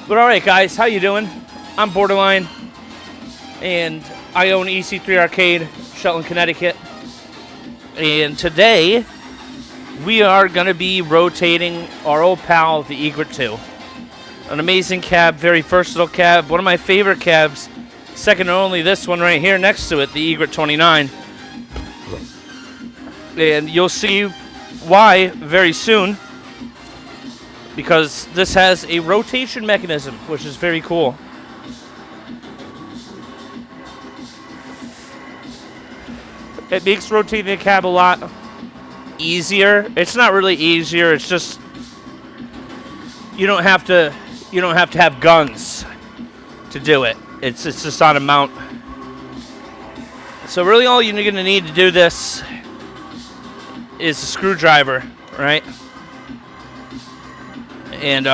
But all right, guys, how you doing? I'm Borderline, and I own EC3 Arcade, Shelton, Connecticut. And today, we are going to be rotating our old pal, the Egret 2. An amazing cab, very versatile cab. One of my favorite cabs, second to only this one right here next to it, the Egret 29. And you'll see why very soon, because this has a rotation mechanism, which is very cool. It makes rotating the cab a lot easier. It's not really easier, it's just you don't have to have guns to do it. It's just on a mount. So really all you're going to need to do this is a screwdriver, right? And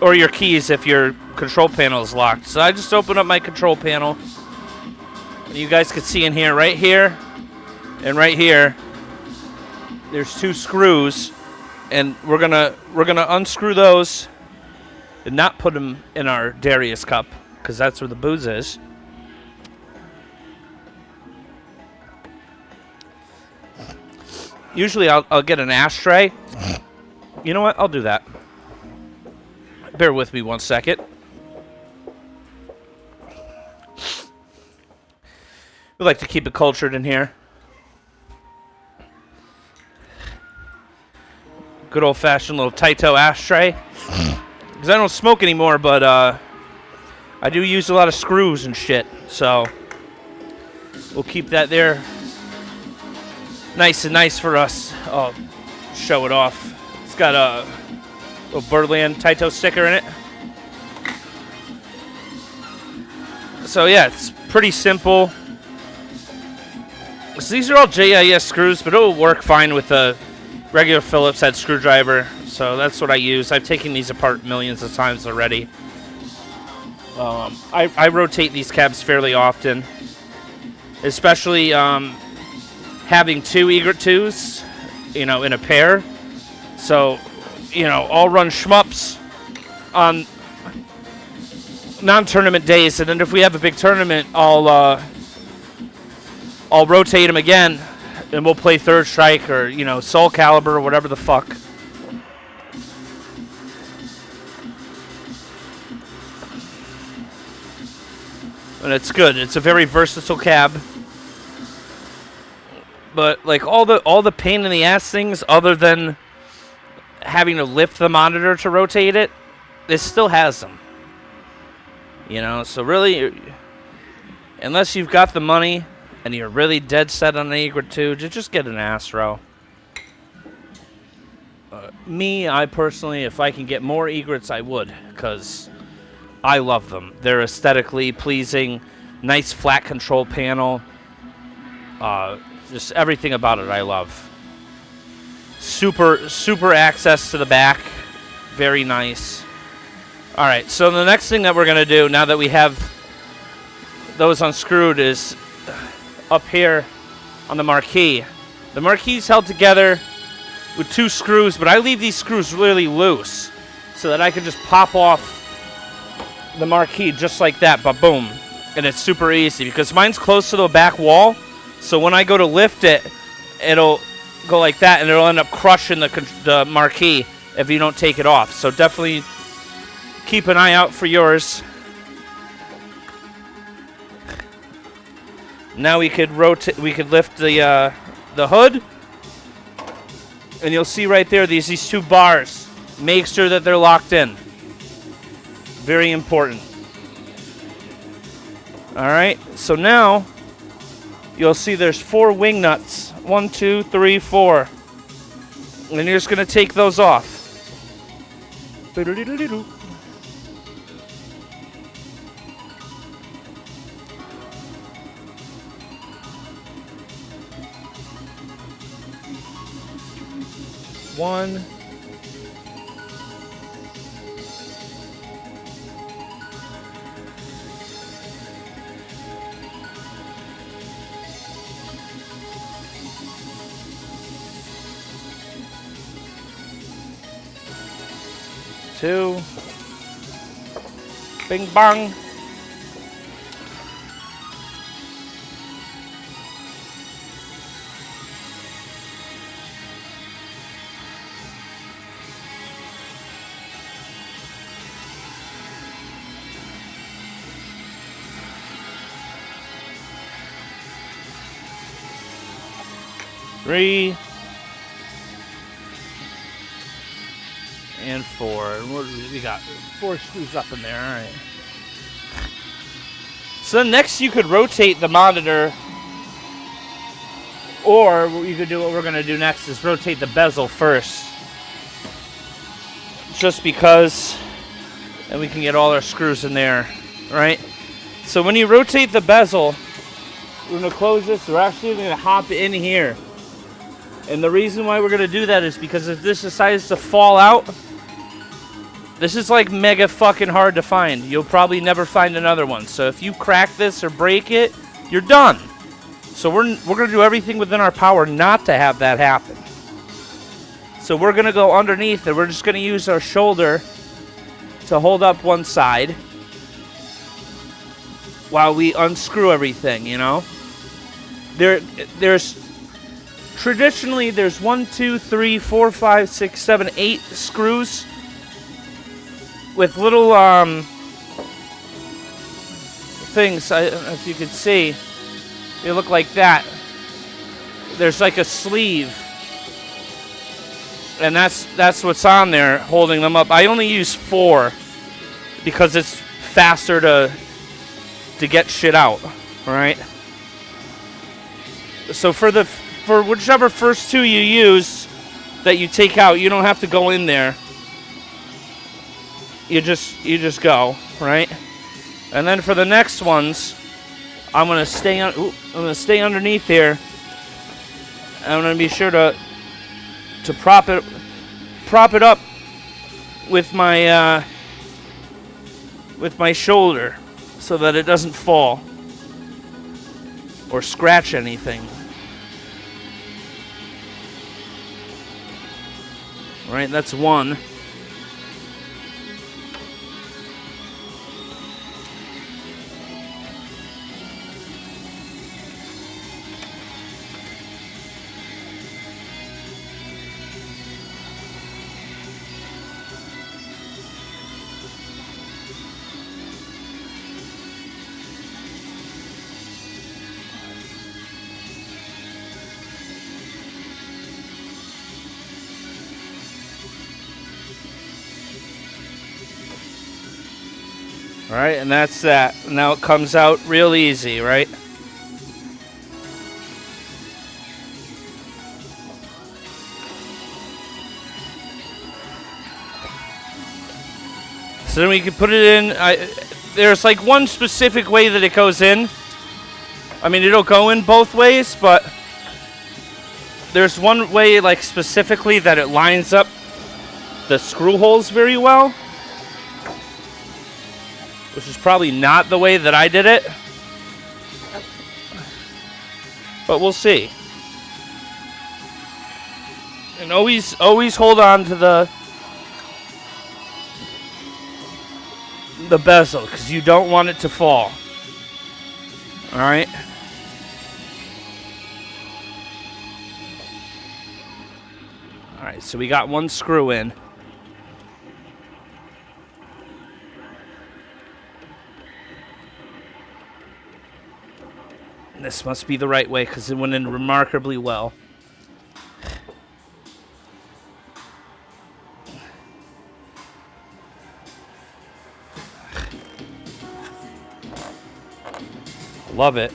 or your keys if your control panel is locked. So I just open up my control panel. You guys can see in here, right here and right here, there's two screws, and we're gonna unscrew those and not put them in our Darius cup, because that's where the booze is. Usually I'll get an ashtray. You know what? I'll do that. Bear with me one second. We like to keep it cultured in here. Good old-fashioned little TATE ashtray. Because I don't smoke anymore, but I do use a lot of screws and shit. So we'll keep that there. Nice and nice for us. I'll show it off. It's got a little Birdland TATE sticker in it. So yeah, it's pretty simple. So these are all JIS screws, but it'll work fine with a regular Phillips head screwdriver. So that's what I use. I've taken these apart millions of times already. I rotate these cabs fairly often, especially having two Egret 2s, in a pair. So, I'll run shmups on non-tournament days, and then if we have a big tournament, I'll rotate them again, and we'll play Third Strike or, Soul Calibur or whatever the fuck. And it's good. It's a very versatile cab. But like all the pain in the ass things, other than having to lift the monitor to rotate it, it still has them. So really, unless you've got the money and you're really dead set on an Egret 2, just get an Astro. I personally, if I can get more Egrets, I would, because I love them. They're aesthetically pleasing, nice flat control panel. Just everything about it I love. Super access to the back. Very nice. Alright, so the next thing that we're going to do, now that we have those unscrewed, is up here on the marquee. The marquee's held together with two screws, but I leave these screws really loose so that I can just pop off the marquee just like that, but boom. And it's super easy because mine's close to the back wall. So when I go to lift it, it'll go like that, and it'll end up crushing the marquee if you don't take it off. So definitely keep an eye out for yours. Now we could lift the hood, and you'll see right there these two bars. Make sure that they're locked in. Very important. All right. So now you'll see there's 4 wing nuts. 1, 2, 3, 4. And you're just going to take those off. One. 2. Bing bong. Three. And 4. And what we got? 4 screws up in there. All right. So next you could rotate the monitor, or you could do what we're going to do next is rotate the bezel first. Just because, and we can get all our screws in there, right? So when you rotate the bezel, we're going to close this. We're actually going to hop in here. And the reason why we're going to do that is because if this decides to fall out, this is like mega fucking hard to find. You'll probably never find another one. So if you crack this or break it, you're done. So we're going to do everything within our power not to have that happen. So we're going to go underneath and we're just going to use our shoulder to hold up one side while we unscrew everything, you know? Traditionally, there's 1, 2, 3, 4, 5, 6, 7, 8 screws with little things. I don't know if you could see. They look like that. There's like a sleeve, and that's what's on there holding them up. I only use 4 because it's faster to get shit out. All right. So for whichever first 2 you use that you take out, you don't have to go in there. You just go, right? And then for the next ones, I'm gonna stay underneath here. I'm gonna be sure to prop it up with my shoulder so that it doesn't fall or scratch anything. All right, that's 1. All right, and that's that. Now it comes out real easy, right? So then we can put it in. There's like one specific way that it goes in. I mean, it'll go in both ways, but there's one way, like specifically, that it lines up the screw holes very well. Which is probably not the way that I did it. But we'll see. And always hold on to the bezel, because you don't want it to fall. Alright? Alright, so we got 1 screw in. This must be the right way because it went in remarkably well. Love it.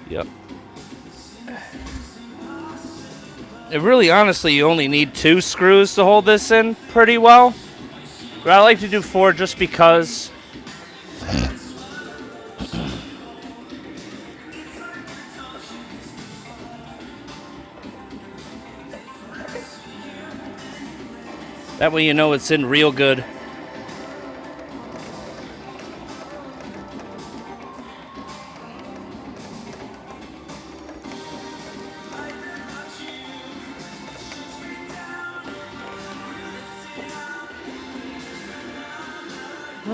Yep. It really, honestly, you only need 2 screws to hold this in pretty well. But I like to do 4 just because. That way you know it's in real good. All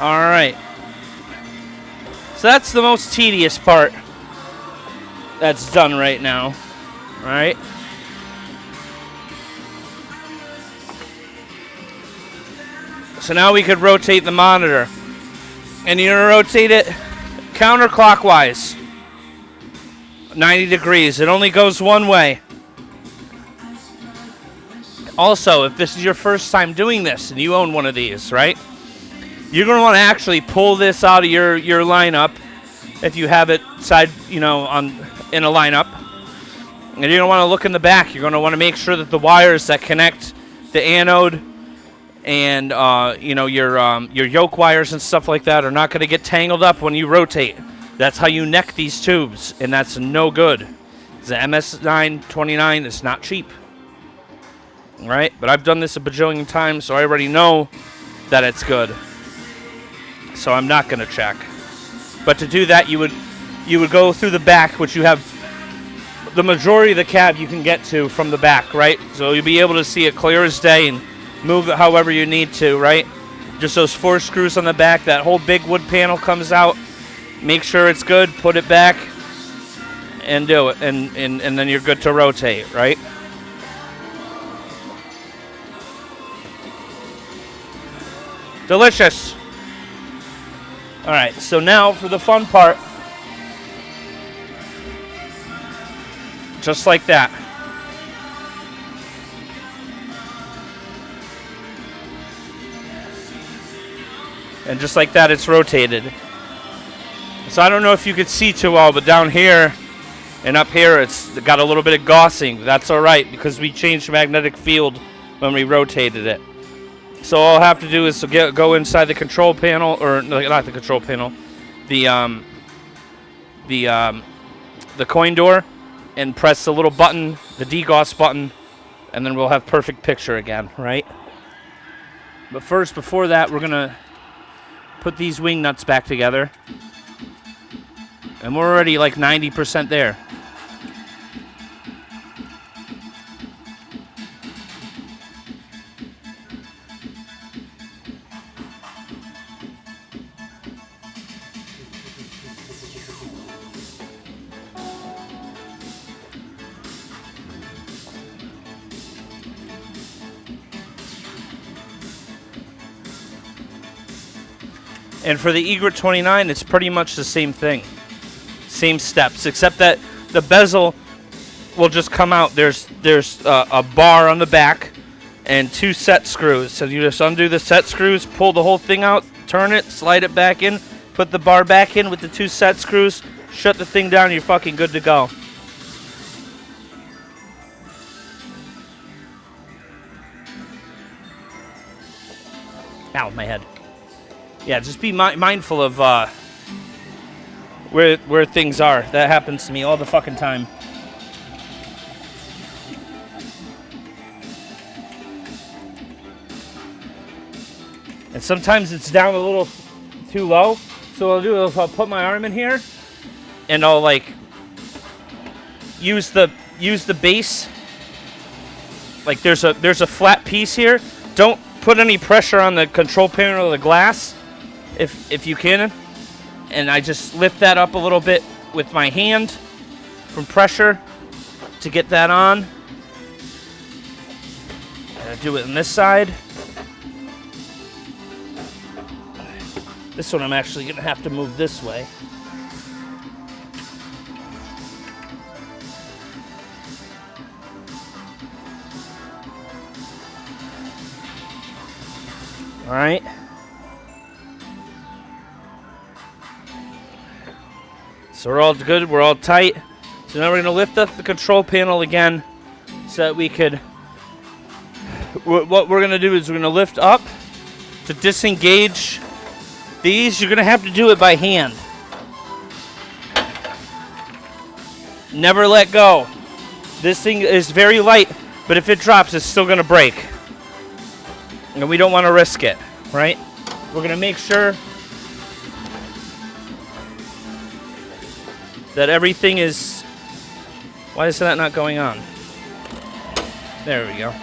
right. So that's the most tedious part that's done right now. All right. So now we could rotate the monitor. And you're going to rotate it counterclockwise. 90 degrees. It only goes one way. Also, if this is your first time doing this and you own one of these, right? You're going to want to actually pull this out of your lineup if you have it side, in a lineup. And you're going to want to look in the back. You're going to want to make sure that the wires that connect the anode and your yoke wires and stuff like that are not going to get tangled up when you rotate. That's how you neck these tubes, and that's no good. The MS929 is not cheap. All right, but I've done this a bajillion times, so I already know that it's good. So I'm not going to check. But to do that, you would go through the back, which you have the majority of the cab you can get to from the back, right? So you'll be able to see it clear as day and move it however you need to, right? Just those 4 screws on the back. That whole big wood panel comes out. Make sure it's good. Put it back and do it. And then you're good to rotate, right? Delicious. All right, so now for the fun part. Just like that. And just like that, it's rotated. So I don't know if you could see too well, but down here and up here, it's got a little bit of gaussing. That's all right, because we changed the magnetic field when we rotated it. So all I'll have to do is to go inside the control panel, or not the control panel, the coin door, and press the little button, the degauss button, and then we'll have perfect picture again, right? But first, before that, we're gonna put these wing nuts back together, and we're already like 90% there. And for the Egret 29, it's pretty much the same thing. Same steps, except that the bezel will just come out. There's a bar on the back and 2 set screws. So you just undo the set screws, pull the whole thing out, turn it, slide it back in, put the bar back in with the 2 set screws, shut the thing down, you're fucking good to go. Ow, my head. Yeah, just be mindful of where things are. That happens to me all the fucking time. And sometimes it's down a little too low. So what I'll do is I'll put my arm in here, and I'll like use the base. Like there's a flat piece here. Don't put any pressure on the control panel of the glass. If you can, and I just lift that up a little bit with my hand from pressure to get that on. And I do it on this side. This one I'm actually going to have to move this way. All right. So we're all good, we're all tight. So now we're going to lift up the control panel again so that we could... What we're going to do is we're going to lift up to disengage these. You're going to have to do it by hand. Never let go. This thing is very light, but if it drops, it's still going to break. And we don't want to risk it, right? We're going to make sure that everything is... Why is that not going on? There we go.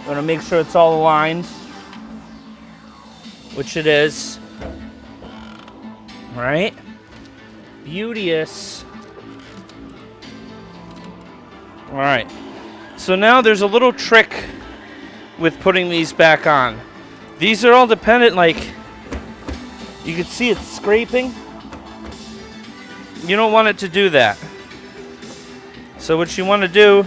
I'm going to make sure it's all aligned, which it is. All right. Beauteous. All right. So now there's a little trick with putting these back on. These are all dependent, like, you can see it's scraping. You don't want it to do that. So what you want to do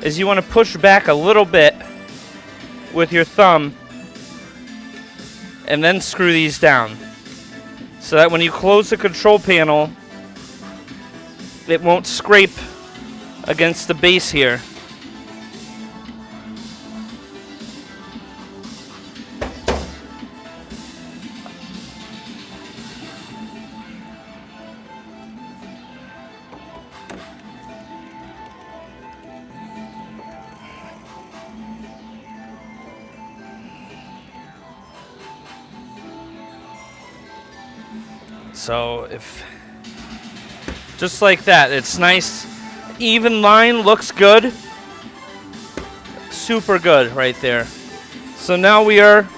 is you want to push back a little bit with your thumb and then screw these down so that when you close the control panel, it won't scrape against the base here. So if just like that, it's nice, even line, looks good, super good right there. So now we are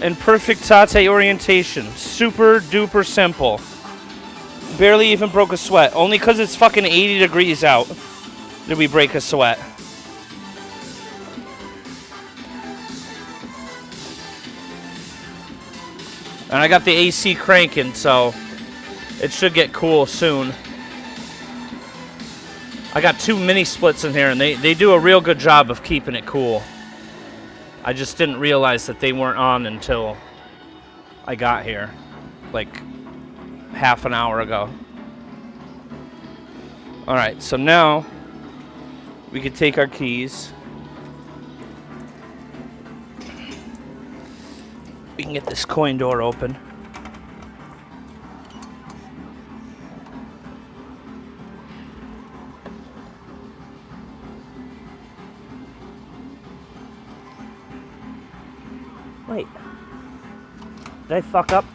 in perfect TATE orientation, super duper simple. Barely even broke a sweat, only because it's fucking 80 degrees out did we break a sweat. And I got the AC cranking, so it should get cool soon. I got 2 mini splits in here, and they do a real good job of keeping it cool. I just didn't realize that they weren't on until I got here, like half an hour ago. All right, so now we can take our keys. We can get this coin door open. Wait. Did I fuck up?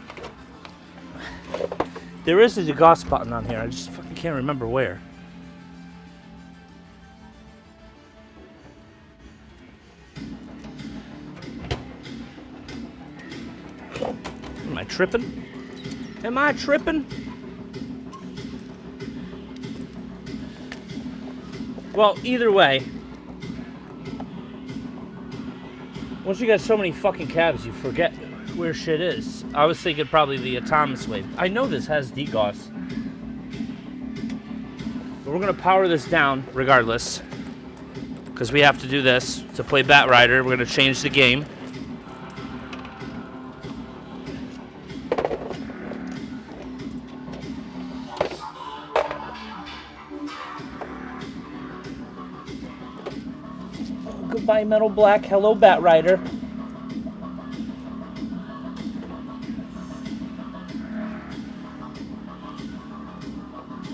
There is a degauss button on here. I just fucking can't remember where. Am I tripping? Am I tripping? Well, either way, once you got so many fucking cabs, you forget where shit is. I was thinking probably the Thomas wave. I know this has degauss, but we're gonna power this down regardless, because we have to do this to play Batrider. We're gonna change the game. Goodbye, Metal Black. Hello, Batrider.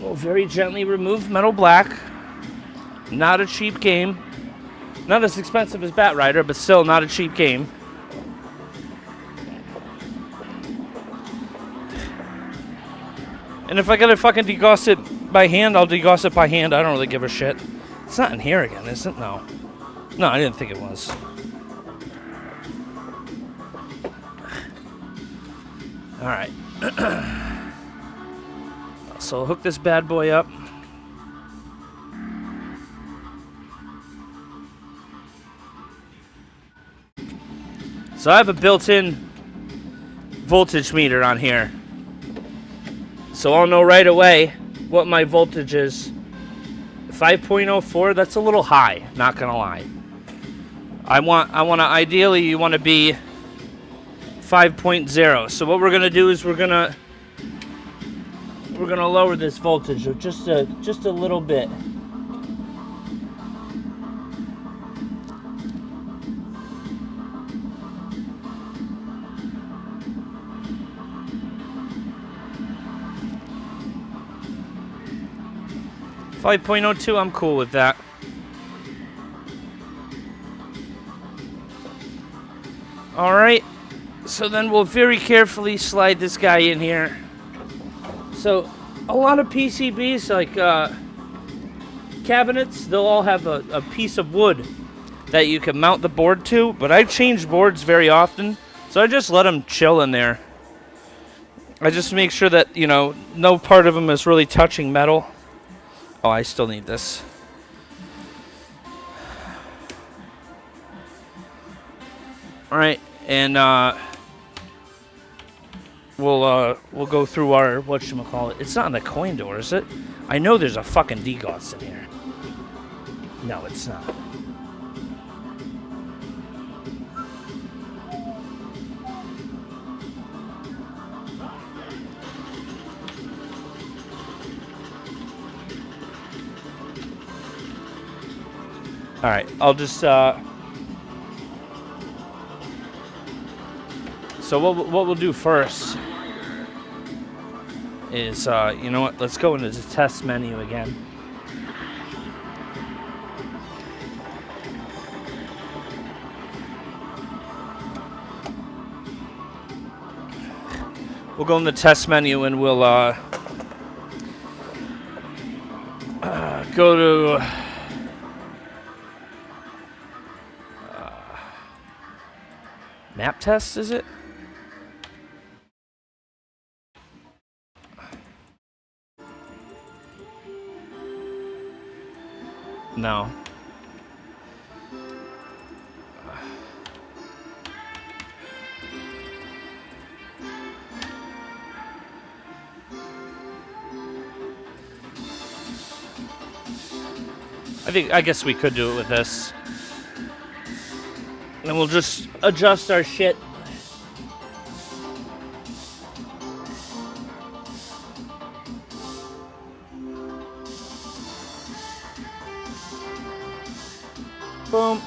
We'll very gently remove Metal Black. Not a cheap game. Not as expensive as Batrider, but still not a cheap game. And if I gotta fucking degauss it by hand, I'll degauss it by hand. I don't really give a shit. It's not in here again, is it? No. No, I didn't think it was. All right. So I'll hook this bad boy up. So I have a built-in voltage meter on here. So I'll know right away what my voltage is. 5.04, that's a little high, not gonna lie. I want to ideally you want to be 5.0. So what we're gonna do is we're gonna lower this voltage just a little bit. 5.02, I'm cool with that. Alright, so then we'll very carefully slide this guy in here. So, a lot of PCBs, like cabinets, they'll all have a piece of wood that you can mount the board to, but I change boards very often, so I just let them chill in there. I just make sure that, you know, no part of them is really touching metal. Oh, I still need this. Alright, and we'll go through our whatchamacallit. It's not in the coin door, is it? I know there's a fucking Degauss in here. No, it's not. Alright, I'll just, so what we'll do first is, you know what, let's go into the test menu again. We'll go in the test menu and we'll, go to... map test, is it? No. I guess we could do it with this. And we'll just adjust our shit. Boom.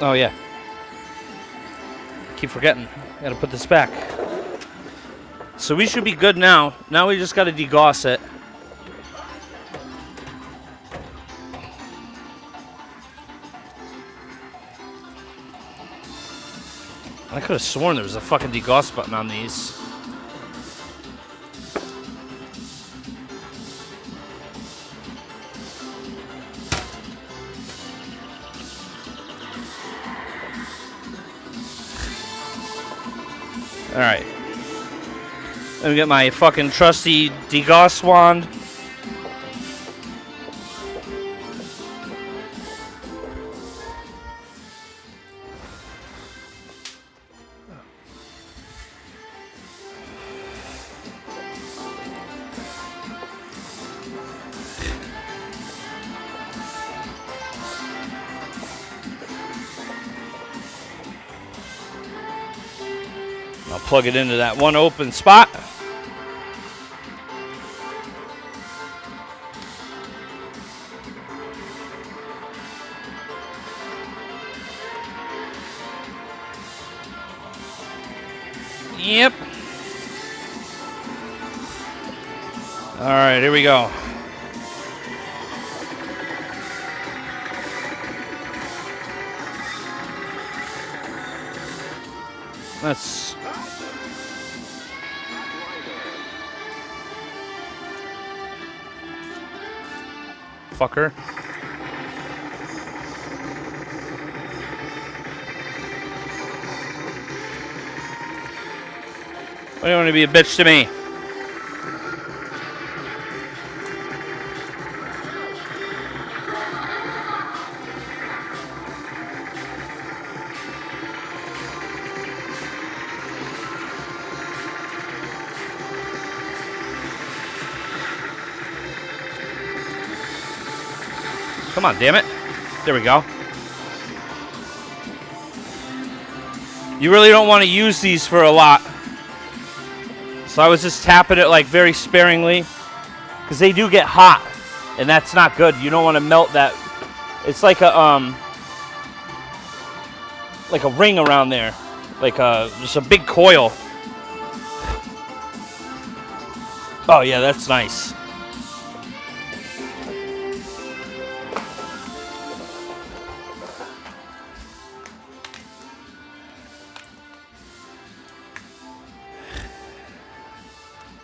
Oh yeah. Keep forgetting. Gotta put this back. So we should be good now. Now we just gotta degauss it. I could have sworn there was a fucking degauss button on these. Alright. Let me get my fucking trusty degauss wand. I'll plug it into that one open spot. Yep. All right, here we go. Let's... fucker. Why do you want to be a bitch to me? Come on, damn it. There we go. You really don't want to use these for a lot. So I was just tapping it like very sparingly, because they do get hot, and that's not good. You don't want to melt that. It's like a ring around there, like just a big coil. Oh yeah, that's nice.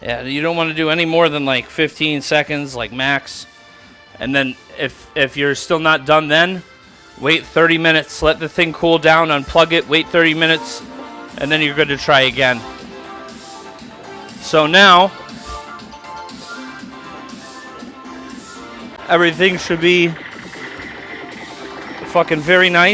Yeah, you don't want to do any more than like 15 seconds, like max. And then if you're still not done then, wait 30 minutes, let the thing cool down, unplug it, wait 30 minutes, and then you're good to try again. So now, everything should be fucking very nice.